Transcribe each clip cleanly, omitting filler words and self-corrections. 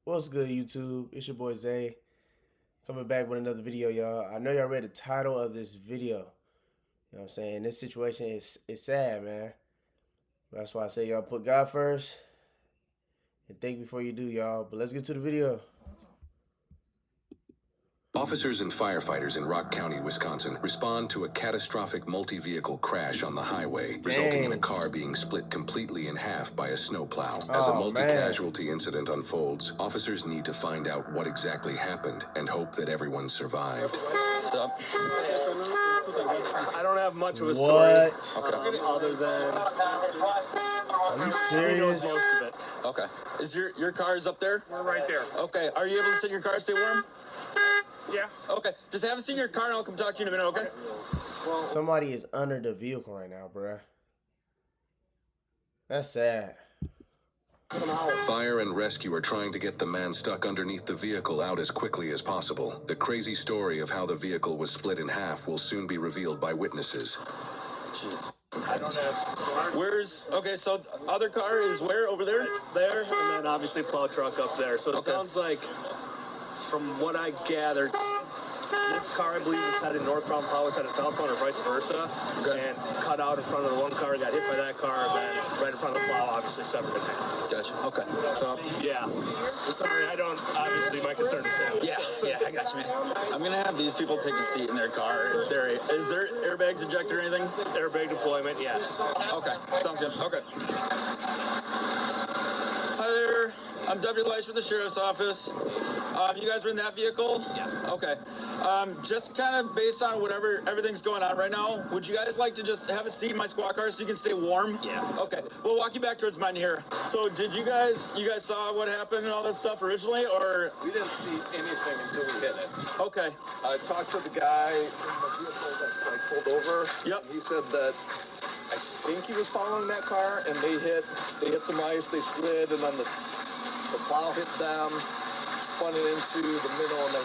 What's good, YouTube? It's your boy Zay, coming back with another video, y'all. I know y'all read the title of this video. You know what I'm saying? This situation is sad, man. That's why I say y'all put God first and think before you do, y'all. But let's get to the video. Officers and firefighters in Rock County, Wisconsin, respond to a catastrophic multi-vehicle crash on the highway, resulting in a car being split completely in half by a snowplow. As a multi-casualty incident unfolds, officers need to find out what exactly happened and hope that everyone survived. Stop. I don't have much of a What? story. Okay. Other than... Are you serious? Most of it. Okay. Is your car's up there? We're right there. Okay. Are you able to sit in your car, stay warm? Yeah. Okay. Just have a seat in your car and I'll come talk to you in a minute, okay? Somebody is under the vehicle right now, bruh. That's sad. Fire and rescue are trying to get the man stuck underneath the vehicle out as quickly as possible. The crazy story of how the vehicle was split in half will soon be revealed by witnesses. Jeez. I don't have... Where's... Okay, so other car is where? Over there? There, and then obviously plow truck up there. So it sounds like, from what I gathered, this car, I believe, is headed northbound, plow is headed southbound, or vice versa. Okay. And cut out in front of the one car, got hit by that car, and then right in front of the plow, obviously severed in half. Gotcha. Okay. So... Yeah. I don't... Obviously, my concern is that. Yeah, I got you, man. I'm gonna have these people take a seat in their car. If they're... Is there airbags ejected or anything? Airbag deployment, yes. Okay. Sounds good. Okay. Hi there. I'm Deputy Leish from the Sheriff's Office. You guys were in that vehicle? Yes. Okay. Just kind of based on everything's going on right now, would you guys like to just have a seat in my squad car so you can stay warm? Yeah. Okay. We'll walk you back towards mine here. So did you guys saw what happened and all that stuff originally, or? We didn't see anything until we hit it. Okay. I talked to the guy in the vehicle that pulled over. Yep. He said that I think he was following that car, and they hit some ice, they slid, and then the plow hit them, spun it into the middle, and then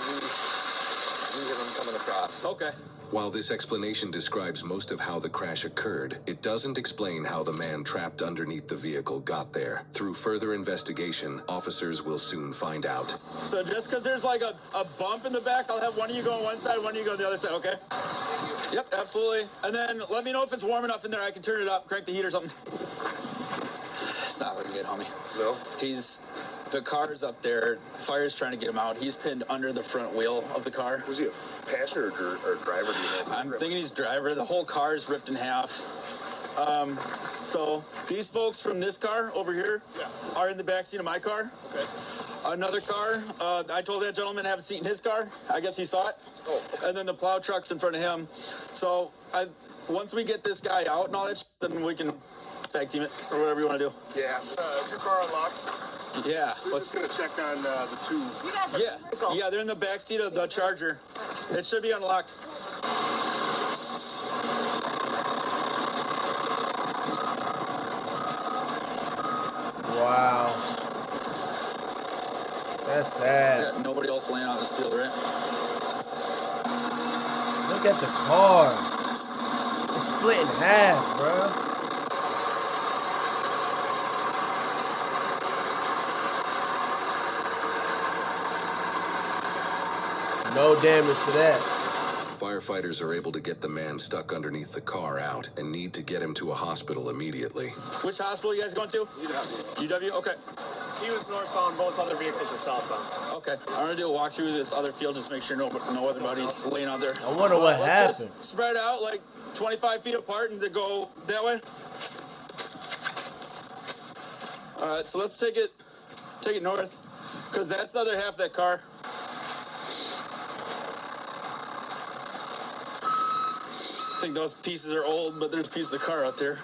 we hit them coming across. Okay. While this explanation describes most of how the crash occurred, it doesn't explain how the man trapped underneath the vehicle got there. Through further investigation, officers will soon find out. So just because there's like a bump in the back, I'll have one of you go on one side, one of you go on the other side, okay? Yep, absolutely. And then let me know if it's warm enough in there. I can turn it up, crank the heat or something. It's not looking good, homie. No? The car's up there. Fire's trying to get him out. He's pinned under the front wheel of the car. Was he a passenger or driver? Do you know? I'm thinking he's driver. The whole car is ripped in half. So these folks from this car over here are in the backseat of my car. Okay. Another car, I told that gentleman to have a seat in his car. I guess he saw it. Oh. And then the plow truck's in front of him. So once we get this guy out and all that, then we can tag team it or whatever you want to do. Yeah. Is your car unlocked? Yeah. We're just going to check on the two. Yeah, they're in the back seat of the Charger. It should be unlocked. Wow. That's sad. Yeah, nobody else laying on this field, right? Look at the car. It's split in half, bro. No damage to that. Firefighters are able to get the man stuck underneath the car out and need to get him to a hospital immediately. Which hospital you guys going to? UW? Okay. He was northbound, both other vehicles were southbound. Okay. I'm going to do a walk through this other field, just make sure no other buddies laying out there. I wonder what Let's happened. just spread out like 25 feet apart and to go that way. All right, so let's take it north, because that's the other half of that car. I think those pieces are old, but there's a piece of the car out there.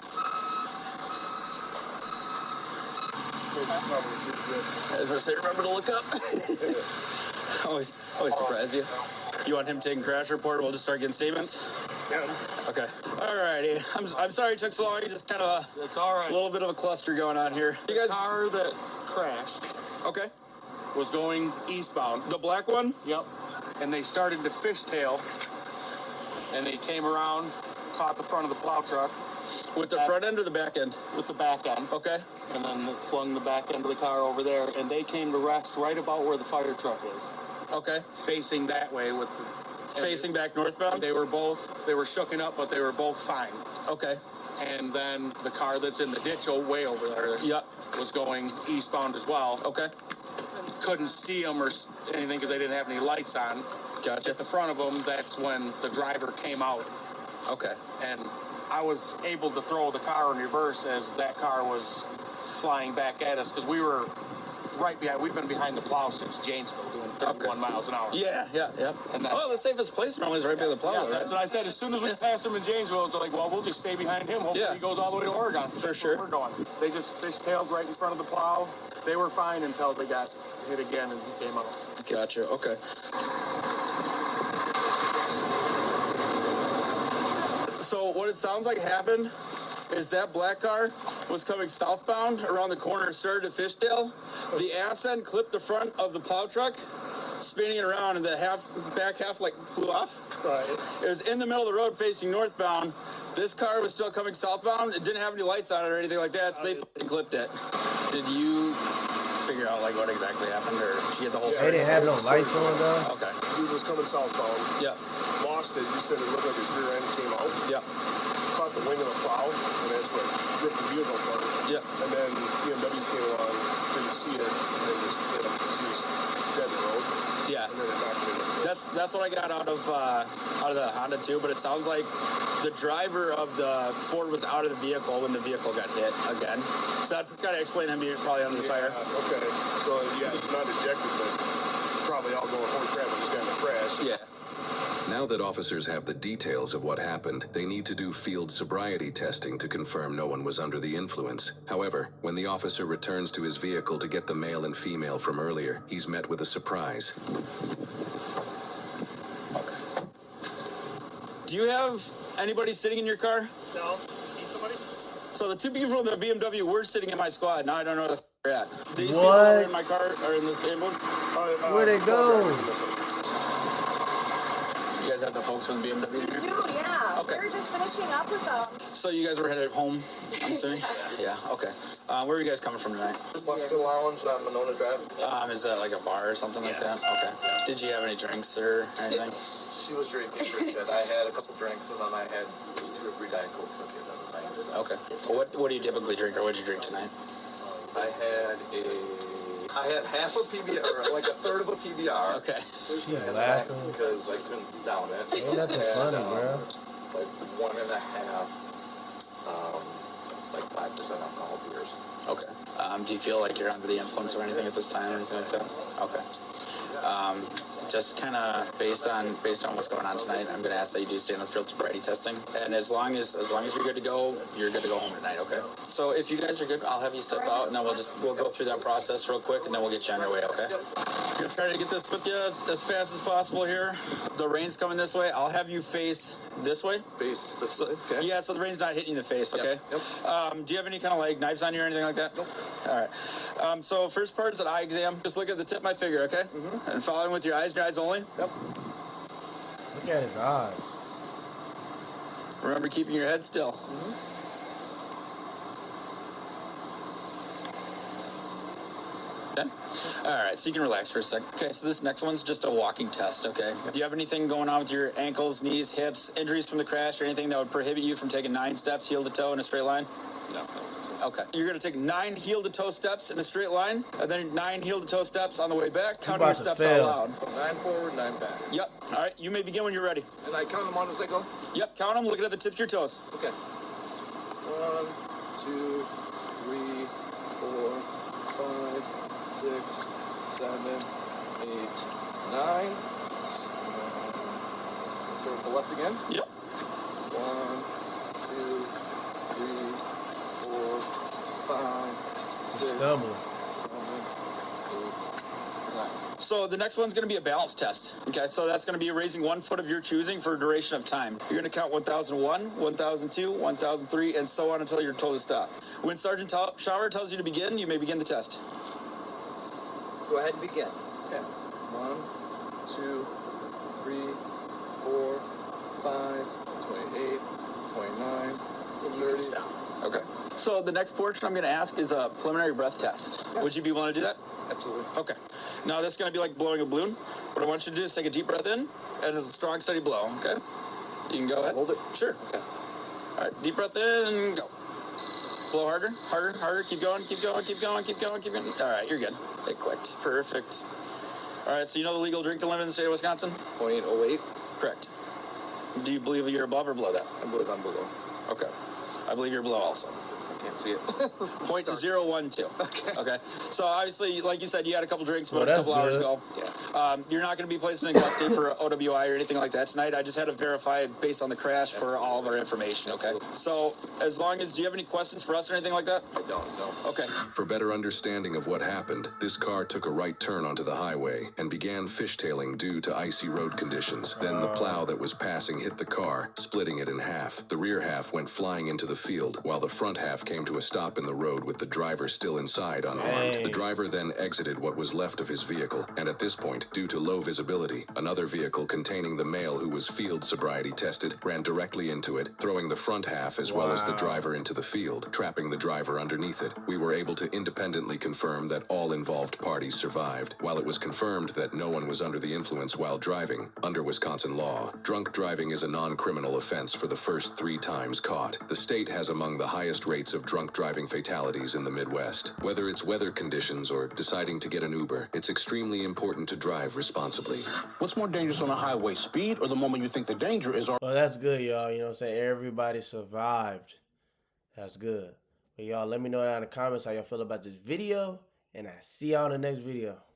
As I say, remember to look up. always surprise you. You want him taking crash report? We'll just start getting statements. Yeah. Okay. Alrighty. I'm sorry it took so long. You just kind of It's all right. a little bit of a cluster going on here. You guys? The car that crashed Okay. was going eastbound. The black one? Yep. And they started to fishtail, and they came around, caught the front of the plow truck, With the front end or the back end? with the back end. Okay. And then flung the back end of the car over there, and they came to rest right about where the fire truck is, Okay. facing that way with the, Facing back northbound? they were shooken up, but they were both fine. Okay. And then the car that's in the ditch way over there Yep. was going eastbound as well. Okay. Couldn't see them or anything because they didn't have any lights on. Gotcha. At the front of them, that's when the driver came out, Okay. and I was able to throw the car in reverse as that car was flying back at us because we were right behind. We've been behind the plow since Janesville doing 31 miles an hour. Yeah. And that's- Oh, the safest place normally is right by the plow. Yeah, right? that's what I said. As soon as we passed him in Janesville, it's like, well, we'll just stay behind him. Hopefully Yeah. he goes all the way to Oregon. For That's sure. where we're going. They just fishtailed right in front of the plow. They were fine until they got hit again and he came out. Gotcha. Okay. So what it sounds like happened is that black car was coming southbound around the corner, started at Fishdale. The ass end clipped the front of the plow truck, spinning it around, and the back half like flew off. Right. It was in the middle of the road facing northbound. This car was still coming southbound. It didn't have any lights on it or anything like that, so they fucking clipped it. Did you figure out like what exactly happened, or did you get the whole They story? didn't have no lights on though. Okay. Dude was coming southbound. Yeah. Lost it. He said it looked like his rear end came out. Yeah. Caught the wing of the plow, and that's what ripped the vehicle apart. Yeah. And then BMW came along, didn't see it, and then just hit him. He was dead in the road. Yeah. And then it knocked him. That's what I got out of the Honda too, but it sounds like the driver of the Ford was out of the vehicle when the vehicle got hit again. So that kind of explained him being probably under the tire. Okay. So yeah, it's not ejected, but probably all going, holy crap, I just got in a crash. Yeah. Now that officers have the details of what happened, they need to do field sobriety testing to confirm no one was under the influence. However, when the officer returns to his vehicle to get the male and female from earlier, he's met with a surprise. Do you have anybody sitting in your car? No. Need somebody? So the two people from the BMW were sitting in my squad. Now I don't know where the they're at. These people What? are in my car or in this ambulance. Where'd they go? You guys have the folks from the BMW? We do, yeah. Okay. We were just finishing up with them. So you guys were headed home, I'm assuming? Yeah, okay. Where are you guys coming from tonight? Muskin Lounge on Monona Drive. Is that like a bar or something like that? Okay. Did you have any drinks or anything? She was drinking pretty good. I had a couple drinks, and then I had 2 or 3 Diet Cokes at the end of the night. So. Okay. Well, what do you typically drink, or what did you drink tonight? I had half a PBR, or like a third of a PBR. Okay. She's And then laughing. because I couldn't down it. Ain't nothing funny, bro. Like 1.5, like 5% alcohol beers. Okay. Do you feel like you're under the influence or anything at this time or anything like that? Okay. Just kind of based on what's going on tonight, I'm going to ask that you do stand up field sobriety testing, and as long as you're good to go home tonight. Okay. So if you guys are good, I'll have you step out, and then we'll go through that process real quick, and then we'll get you on your way. Okay. I'm gonna try to get this with you as fast as possible here. The rain's coming this way. I'll have you face this way. Face this way. Okay. Yeah, so the rain's not hitting you in the face, okay? Yep. Do you have any kind of like knives on you or anything like that? Nope. All right. So first part is an eye exam. Just look at the tip of my finger, okay? Mm-hmm. And following with your eyes only. Yep. Look at his eyes. Remember keeping your head still. Mm-hmm. Okay. All right, so you can relax for a sec. Okay, so this next one's just a walking test, okay? Do you have anything going on with your ankles, knees, hips, injuries from the crash, or anything that would prohibit you from taking 9 steps heel to toe in a straight line? No. Okay. You're going to take 9 heel to toe steps in a straight line, and then 9 heel to toe steps on the way back. Count your about to steps fail. out loud. So 9 forward, 9 back. Yep. All right, you may begin when you're ready. And I count them on as I go? Yep, count them, looking at the tips of your toes. Okay. 1, 2, 3, 4, 5, 6, 7, 8, 9. So the left again? Yep. 1, 2, 3, 4, 5, 6, 7, Stumble. 8, 9. So the next one's going to be a balance test. Okay, so that's going to be raising 1 foot of your choosing for a duration of time. You're going to count 1001, 1002, 1003, and so on until you're told to stop. When Sergeant Shower tells you to begin, you may begin the test. Go ahead and begin. Okay. 1, 2, 3, 4, 5, 28, 29, nerdy. Okay. So the next portion I'm going to ask is a preliminary breath test. Would you be willing to do that? Absolutely. Okay. Now this is going to be like blowing a balloon. What I want you to do is take a deep breath in and it's a strong, steady blow. Okay. You can go ahead. Hold it. Sure. Okay. All right. Deep breath in and go. Blow harder, harder, harder. Keep going, keep going, keep going, keep going, keep going. All right, you're good. It clicked. Perfect. All right, so you know the legal drinking limit in the state of Wisconsin? 0.08. Correct. Do you believe you're above or below that? I believe I'm below. Okay. I believe you're below also. Can't see it. 0.012. Okay. So obviously, like you said, you had a couple drinks Well, about a couple that's hours good. ago. Yeah. You're not going to be placed in custody for OWI or anything like that tonight. I just had to verify based on the crash for all of our information. Okay. So as long as, do you have any questions for us or anything like that? I don't know. Okay. For better understanding of what happened, this car took a right turn onto the highway and began fishtailing due to icy road conditions. Then the plow that was passing hit the car, splitting it in half. The rear half went flying into the field, while the front half came to a stop in the road with the driver still inside unharmed. Dang. The driver then exited what was left of his vehicle, and at this point, due to low visibility, another vehicle containing the male who was field sobriety tested ran directly into it, throwing the front half as well as the driver into the field, trapping the driver underneath it. We were able to independently confirm that all involved parties survived. While it was confirmed that no one was under the influence while driving, under Wisconsin law, drunk driving is a non-criminal offense for the first 3 times caught. The state has among the highest rates of drunk driving fatalities in the Midwest. Whether it's weather conditions or deciding to get an Uber, it's extremely important to drive responsibly. What's more dangerous on a highway, speed or the moment you think the danger is? Well, that's good, y'all. You know what I'm saying? Everybody survived. That's good. But y'all, let me know down in the comments how y'all feel about this video, and I see y'all in the next video.